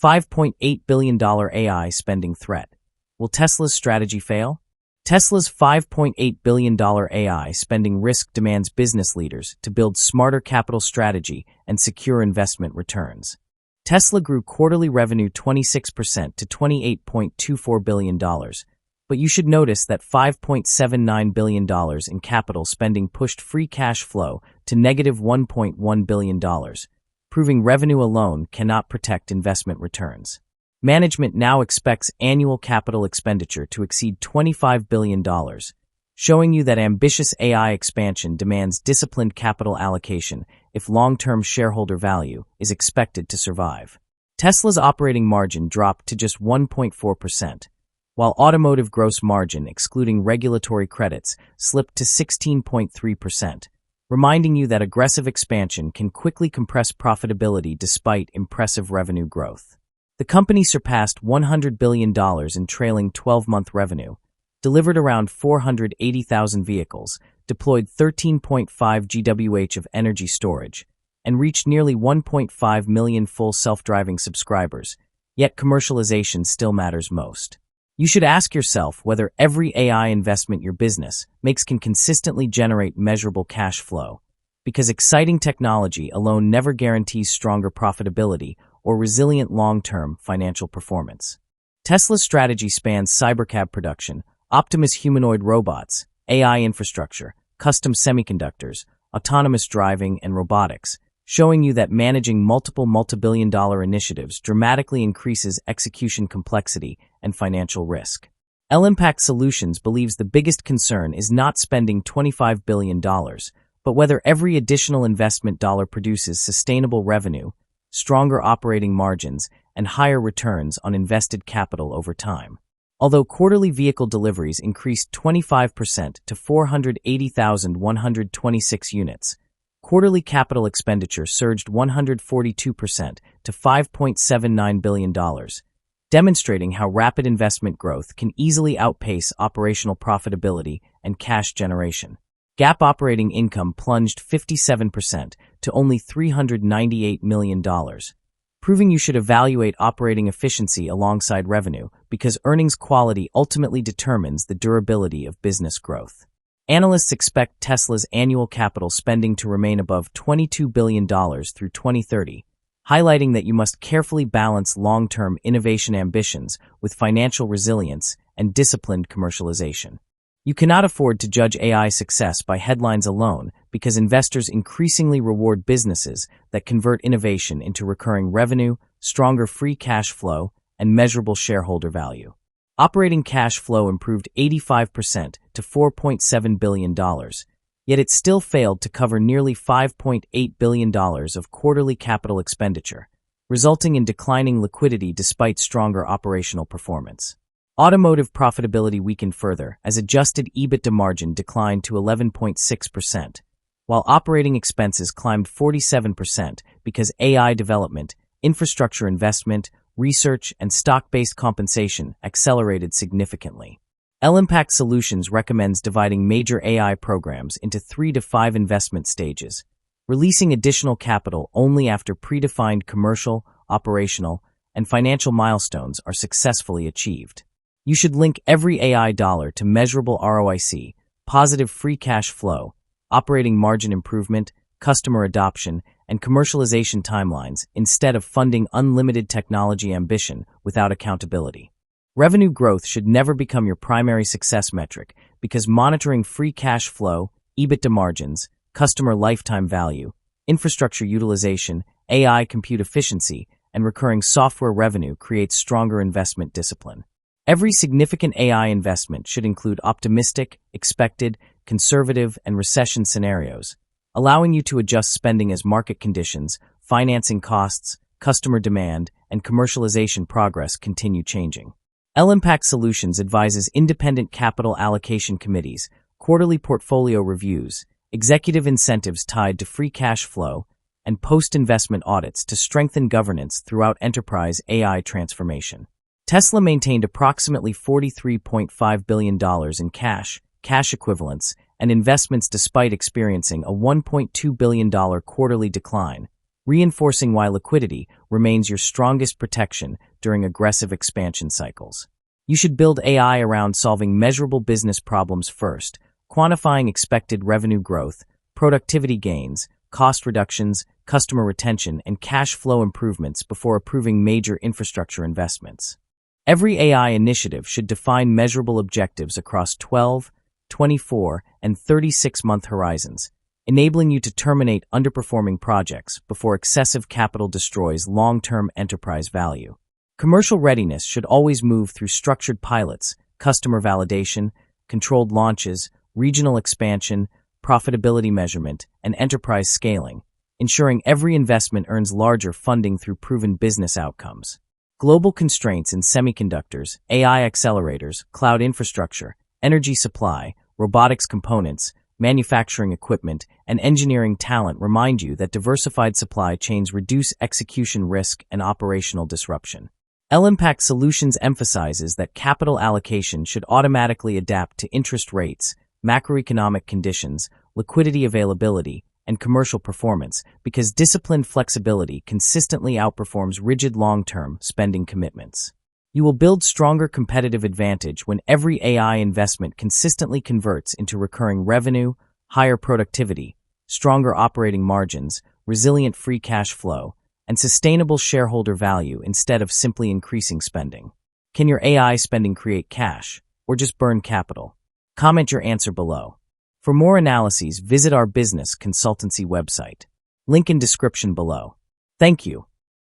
$5.8 billion AI spending threat. Will Tesla's strategy fail? Tesla's $5.8 billion AI spending risk demands business leaders to build smarter capital strategy and secure investment returns. Tesla grew quarterly revenue 26% to $28.24 billion, but you should notice that $5.79 billion in capital spending pushed free cash flow to negative $1.1 billion, proving revenue alone cannot protect investment returns. Management now expects annual capital expenditure to exceed $25 billion, showing you that ambitious AI expansion demands disciplined capital allocation if long-term shareholder value is expected to survive. Tesla's operating margin dropped to just 1.4%, while automotive gross margin, excluding regulatory credits, slipped to 16.3%, reminding you that aggressive expansion can quickly compress profitability despite impressive revenue growth. The company surpassed $100 billion in trailing 12-month revenue, delivered around 480,000 vehicles, deployed 13.5 GWh of energy storage, and reached nearly 1.5 million full self-driving subscribers, yet commercialization still matters most. You should ask yourself whether every AI investment your business makes can consistently generate measurable cash flow, because exciting technology alone never guarantees stronger profitability or resilient long-term financial performance. Tesla's strategy spans cybercab production, Optimus humanoid robots, AI infrastructure, custom semiconductors, autonomous driving, and robotics, showing you that managing multiple multi-billion-dollar initiatives dramatically increases execution complexity and financial risk. L-Impact Solutions believes the biggest concern is not spending $25 billion, but whether every additional investment dollar produces sustainable revenue, stronger operating margins, and higher returns on invested capital over time. Although quarterly vehicle deliveries increased 25% to 480,126 units, quarterly capital expenditure surged 142% to $5.79 billion, demonstrating how rapid investment growth can easily outpace operational profitability and cash generation. GAAP operating income plunged 57% to only $398 million, proving you should evaluate operating efficiency alongside revenue because earnings quality ultimately determines the durability of business growth. Analysts expect Tesla's annual capital spending to remain above $22 billion through 2030, highlighting that you must carefully balance long-term innovation ambitions with financial resilience and disciplined commercialization. You cannot afford to judge AI success by headlines alone because investors increasingly reward businesses that convert innovation into recurring revenue, stronger free cash flow, and measurable shareholder value. Operating cash flow improved 85% to $4.7 billion, yet it still failed to cover nearly $5.8 billion of quarterly capital expenditure, resulting in declining liquidity despite stronger operational performance. Automotive profitability weakened further as adjusted EBITDA margin declined to 11.6%, while operating expenses climbed 47% because AI development, infrastructure investment, research, and stock-based compensation accelerated significantly. L-Impact Solutions recommends dividing major AI programs into 3 to 5 investment stages, releasing additional capital only after predefined commercial, operational, and financial milestones are successfully achieved. You should link every AI dollar to measurable ROIC, positive free cash flow, operating margin improvement, customer adoption, and commercialization timelines instead of funding unlimited technology ambition without accountability. Revenue growth should never become your primary success metric because monitoring free cash flow, EBITDA margins, customer lifetime value, infrastructure utilization, AI compute efficiency, and recurring software revenue creates stronger investment discipline. Every significant AI investment should include optimistic, expected, conservative, and recession scenarios, allowing you to adjust spending as market conditions, financing costs, customer demand, and commercialization progress continue changing. L-Impact Solutions advises independent capital allocation committees, quarterly portfolio reviews, executive incentives tied to free cash flow, and post-investment audits to strengthen governance throughout enterprise AI transformation. Tesla maintained approximately $43.5 billion in cash equivalents, and investments despite experiencing a $1.2 billion quarterly decline, reinforcing why liquidity remains your strongest protection during aggressive expansion cycles. You should build AI around solving measurable business problems first, quantifying expected revenue growth, productivity gains, cost reductions, customer retention, and cash flow improvements before approving major infrastructure investments. Every AI initiative should define measurable objectives across 12, 24, and 36-month horizons, enabling you to terminate underperforming projects before excessive capital destroys long-term enterprise value. Commercial readiness should always move through structured pilots, customer validation, controlled launches, regional expansion, profitability measurement, and enterprise scaling, ensuring every investment earns larger funding through proven business outcomes. Global constraints in semiconductors, AI accelerators, cloud infrastructure, energy supply, robotics components, manufacturing equipment, and engineering talent remind you that diversified supply chains reduce execution risk and operational disruption. L-Impact Solutions emphasizes that capital allocation should automatically adapt to interest rates, macroeconomic conditions, liquidity availability, and commercial performance because disciplined flexibility consistently outperforms rigid long-term spending commitments. You will build stronger competitive advantage when every AI investment consistently converts into recurring revenue, higher productivity, stronger operating margins, resilient free cash flow, and sustainable shareholder value instead of simply increasing spending. Can your AI spending create cash, or just burn capital? Comment your answer below. For more analyses, visit our business consultancy website. Link in description below. Thank you.